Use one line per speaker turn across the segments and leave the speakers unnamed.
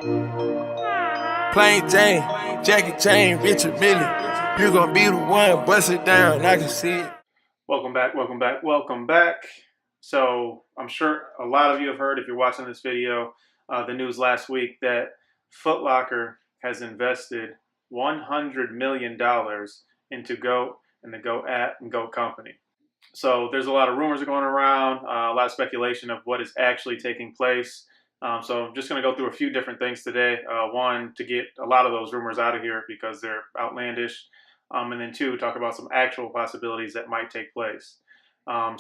Plain Jane, Jackie Chain, Richard Mille. You gonna be the one, bust it down, I can see it.
Welcome back, welcome back, welcome back. So I'm sure a lot of you have heard, if you're watching this video, the news last week that Foot Locker has invested $100 million into GOAT and the GOAT app and GOAT company. So there's a lot of rumors going around, a lot of speculation of what is actually taking place. So I'm just going to go through a few different things today. One, to get a lot of those rumors out of here because they're outlandish. And then two, talk about some actual possibilities that might take place. I've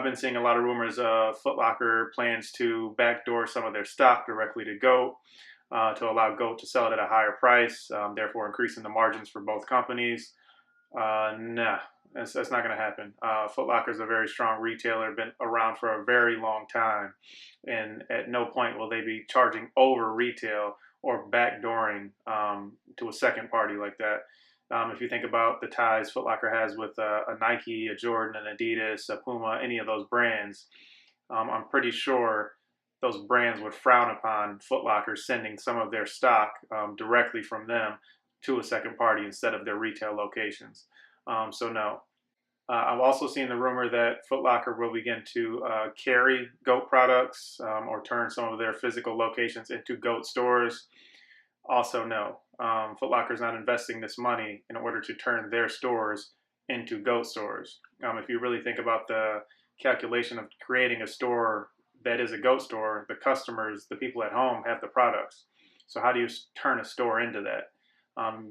been seeing a lot of rumors of Foot Locker plans to backdoor some of their stock directly to GOAT to allow GOAT to sell it at a higher price, therefore increasing the margins for both companies. Nah, that's not going to happen. Foot Locker is a very strong retailer, been around for a very long time, and at no point will they be charging over retail or backdooring to a second party like that. If you think about the ties Foot Locker has with a Nike, a Jordan, an Adidas, a Puma, any of those brands, I'm pretty sure those brands would frown upon Foot Locker sending some of their stock directly from them to a second party instead of their retail locations. So no. I've also seen the rumor that Foot Locker will begin to carry GOAT products or turn some of their physical locations into GOAT stores. Also no. Foot Locker is not investing this money in order to turn their stores into GOAT stores. If you really think about the calculation of creating a store that is a GOAT store, the customers, the people at home have the products. So how do you turn a store into that?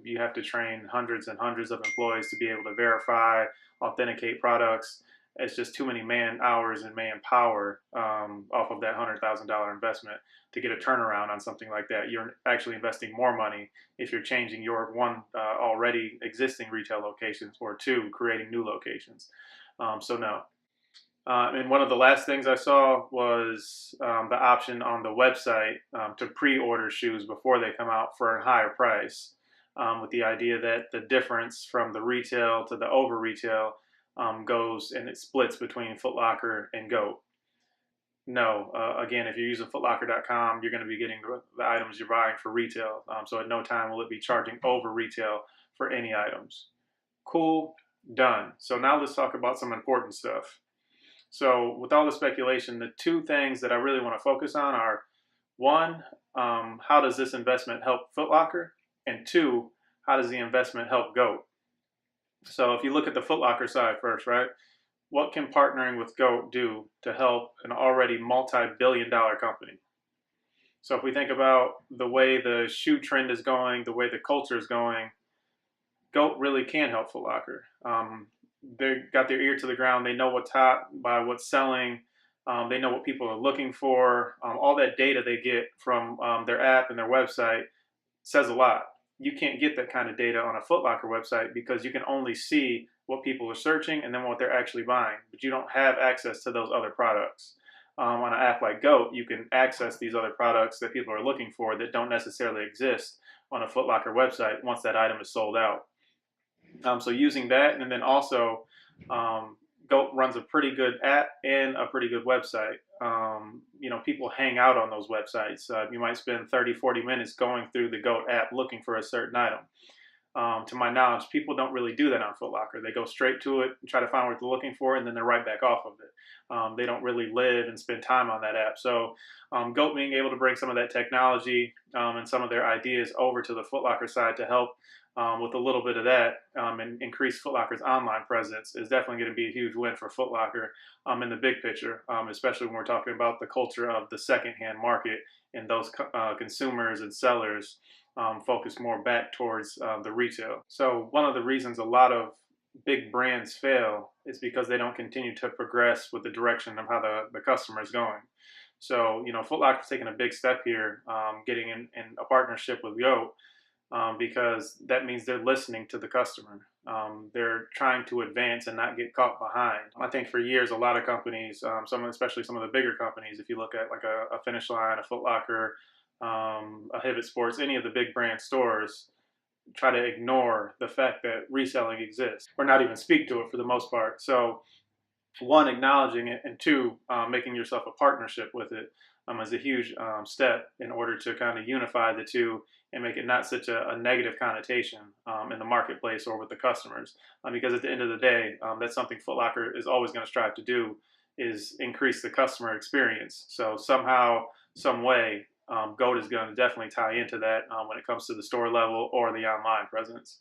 You have to train hundreds and hundreds of employees to be able to verify, authenticate products. It's just too many man hours and manpower off of that $100,000 investment to get a turnaround on something like that. You're actually investing more money if you're changing your one already existing retail locations, or two, creating new locations. So no. And one of the last things I saw was the option on the website to pre-order shoes before they come out for a higher price, with the idea that the difference from the retail to the over retail goes and it splits between Foot Locker and GOAT. No, again, if you're using footlocker.com, you're going to be getting the items you're buying for retail. So at no time will it be charging over retail for any items. Cool, done. So now let's talk about some important stuff. So with all the speculation, the two things that I really want to focus on are, one, how does this investment help Foot Locker? And two, how does the investment help GOAT? So if you look at the Foot Locker side first, right? What can partnering with GOAT do to help an already multi-billion-dollar company? So if we think about the way the shoe trend is going, the way the culture is going, GOAT really can help Foot Locker. They got their ear to the ground. They know what's hot by what's selling. They know what people are looking for. All that data they get from their app and their website says a lot. You can't get that kind of data on a Foot Locker website because you can only see what people are searching and then what they're actually buying, but you don't have access to those other products. On an app like GOAT, you can access these other products that people are looking for that don't necessarily exist on a Foot Locker website once that item is sold out. So using that, and then also GOAT runs a pretty good app and a pretty good website. People hang out on those websites. You might spend 30, 40 minutes going through the GOAT app looking for a certain item. To my knowledge, people don't really do that on Foot Locker. They go straight to it and try to find what they're looking for, and then they're right back off of it. They don't really live and spend time on that app. So GOAT being able to bring some of that technology and some of their ideas over to the Foot Locker side to help with a little bit of that and increase Foot Locker's online presence is definitely going to be a huge win for Foot Locker in the big picture, especially when we're talking about the culture of the secondhand market and those consumers and sellers focus more back towards the retail. So one of the reasons a lot of big brands fail is because they don't continue to progress with the direction of how the customer is going. So, Foot Locker's taking a big step here, getting in a partnership with GOAT. Because that means they're listening to the customer. They're trying to advance and not get caught behind. I think for years, a lot of companies, especially some of the bigger companies, if you look at like a Finish Line, a Foot Locker, a Hibbett Sports, any of the big brand stores, try to ignore the fact that reselling exists, or not even speak to it for the most part. So one, acknowledging it, and two, making yourself a partnership with it is a huge step in order to kind of unify the two and make it not such a negative connotation in the marketplace or with the customers. Because at the end of the day, that's something Foot Locker is always going to strive to do, is increase the customer experience. So somehow, some way, GOAT is going to definitely tie into that when it comes to the store level or the online presence.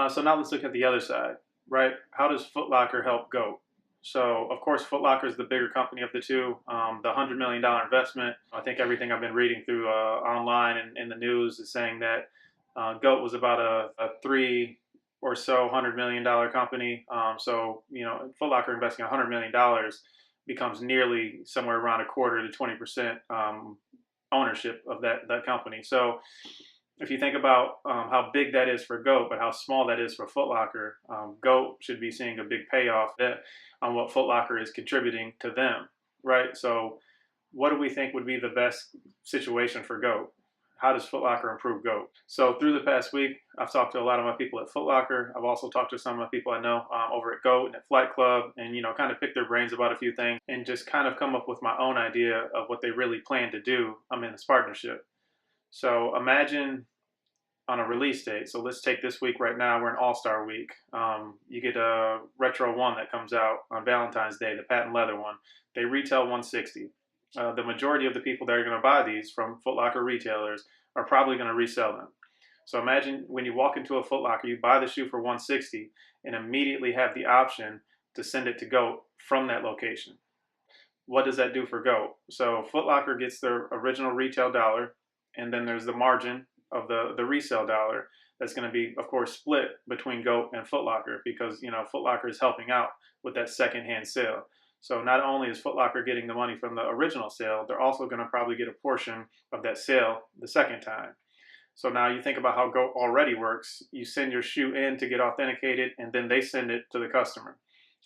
So now let's look at the other side, right? How does Foot Locker help GOAT? So of course, Foot Locker is the bigger company of the two. The $100 million investment. I think everything I've been reading through online and in the news is saying that GOAT was about a three or so $100 million company. So Foot Locker investing $100 million becomes nearly somewhere around a quarter to 20% ownership of that company. So if you think about how big that is for GOAT, but how small that is for Foot Locker, GOAT should be seeing a big payoff on what Foot Locker is contributing to them, right? So, what do we think would be the best situation for GOAT? How does Foot Locker improve GOAT? So, through the past week, I've talked to a lot of my people at Foot Locker. I've also talked to some of my people I know over at GOAT and at Flight Club, and kind of pick their brains about a few things, and just kind of come up with my own idea of what they really plan to do in this partnership. So imagine on a release date. So let's take this week right now. We're in All-Star Week. You get a Retro 1 that comes out on Valentine's Day, the patent leather one. They retail 160. The majority of the people that are going to buy these from Foot Locker retailers are probably going to resell them. So imagine when you walk into a Foot Locker, you buy the shoe for 160 and immediately have the option to send it to GOAT from that location. What does that do for GOAT? So Foot Locker gets their original retail dollar, and then there's the margin of the resale dollar that's going to be, of course, split between GOAT and Foot Locker, because Foot Locker is helping out with that secondhand sale. So not only is Foot Locker getting the money from the original sale, they're also going to probably get a portion of that sale the second time. So now you think about how GOAT already works. You send your shoe in to get authenticated, and then they send it to the customer.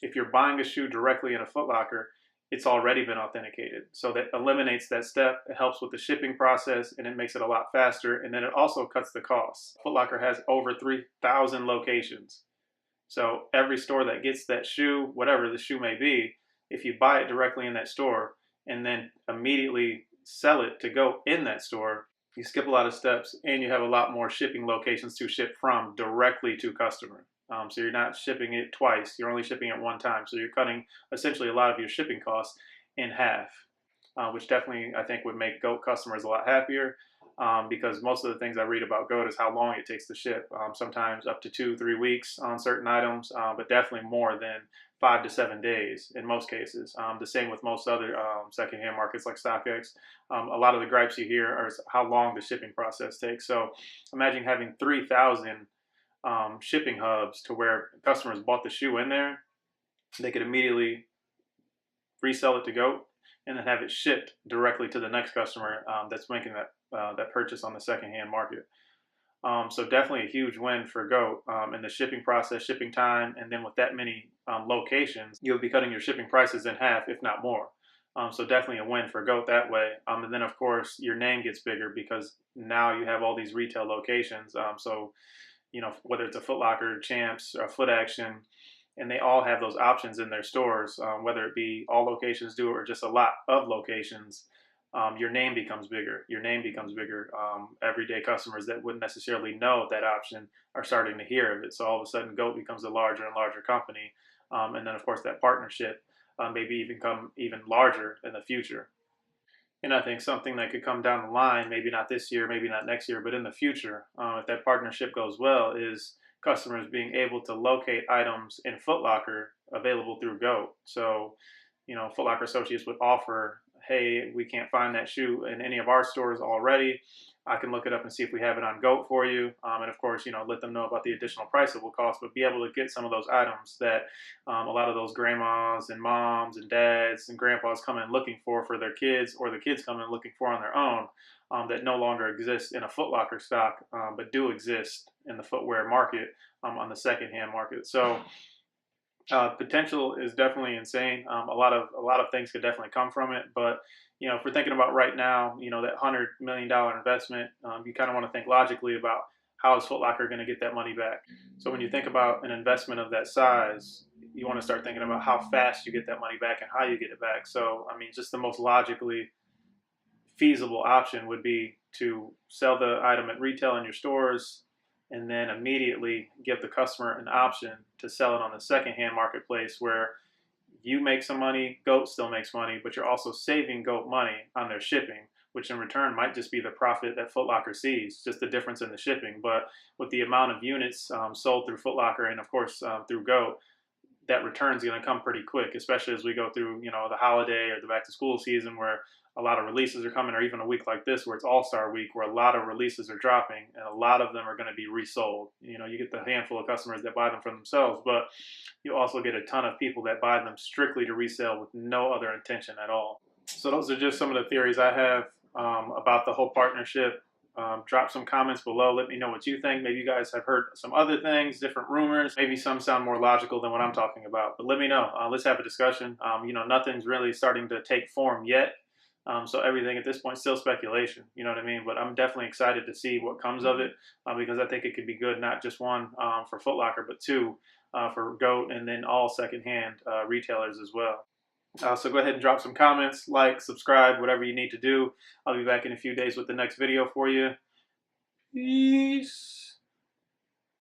If you're buying a shoe directly in a Foot Locker, it's already been authenticated. So that eliminates that step. It helps with the shipping process, and it makes it a lot faster. And then it also cuts the costs. Foot Locker has over 3,000 locations. So every store that gets that shoe, whatever the shoe may be, if you buy it directly in that store and then immediately sell it to go in that store, you skip a lot of steps, and you have a lot more shipping locations to ship from directly to customer. So you're not shipping it twice. You're only shipping it one time. So you're cutting essentially a lot of your shipping costs in half, which definitely I think would make GOAT customers a lot happier, because most of the things I read about GOAT is how long it takes to ship. Sometimes up to 2-3 weeks on certain items, but definitely more than 5 to 7 days in most cases. The same with most other secondhand markets like StockX. A lot of the gripes you hear are how long the shipping process takes. So imagine having 3,000 shipping hubs to where customers bought the shoe in there. They could immediately resell it to GOAT and then have it shipped directly to the next customer that's making that purchase on the secondhand market. So definitely a huge win for GOAT in the shipping process, shipping time, and then with that many locations, you'll be cutting your shipping prices in half, if not more. So definitely a win for GOAT that way. And then of course your name gets bigger because now you have all these retail locations. So whether it's a Foot Locker, Champs, or Foot Action, and they all have those options in their stores, whether it be all locations do it or just a lot of locations. Your name becomes bigger. Your name becomes bigger. Everyday customers that wouldn't necessarily know that option are starting to hear of it. So all of a sudden, GOAT becomes a larger and larger company. And then, of course, that partnership maybe even become even larger in the future. And I think something that could come down the line, maybe not this year, maybe not next year, but in the future, if that partnership goes well, is customers being able to locate items in Foot Locker available through GOAT. So, Foot Locker associates would offer, hey, we can't find that shoe in any of our stores already. I can look it up and see if we have it on GOAT for you. And of course, let them know about the additional price it will cost, but be able to get some of those items that a lot of those grandmas and moms and dads and grandpas come in looking for their kids, or the kids come in looking for on their own, that no longer exist in a Foot Locker stock, but do exist in the footwear market, on the secondhand market. So potential is definitely insane. A lot of things could definitely come from it, but if we're thinking about right now, that $100 million investment, you kind of want to think logically about how is Foot Locker going to get that money back. So when you think about an investment of that size, you want to start thinking about how fast you get that money back and how you get it back. So just the most logically feasible option would be to sell the item at retail in your stores and then immediately give the customer an option to sell it on the secondhand marketplace, where you make some money, Goat still makes money, but you're also saving Goat money on their shipping, which in return might just be the profit that Foot Locker sees, just the difference in the shipping. But with the amount of units sold through Foot Locker and of course through Goat, that return is going to come pretty quick, especially as we go through, you know, the holiday or the back to school season, where a lot of releases are coming, or even a week like this where it's All-Star Week, where a lot of releases are dropping and a lot of them are going to be resold. You know, you get the handful of customers that buy them for themselves, but you also get a ton of people that buy them strictly to resell with no other intention at all. So those are just some of the theories I have about the whole partnership. Drop some comments below. Let me know what you think. Maybe you guys have heard some other things, different rumors. Maybe some sound more logical than what I'm talking about. But let me know. Let's have a discussion. You know, nothing's really starting to take form yet. So everything at this point is still speculation. You know what I mean? But I'm definitely excited to see what comes of it, because I think it could be good, not just one for Foot Locker, but two for Goat, and then all secondhand retailers as well. So go ahead and drop some comments, like, subscribe, whatever you need to do. I'll be back in a few days with the next video for you. Peace.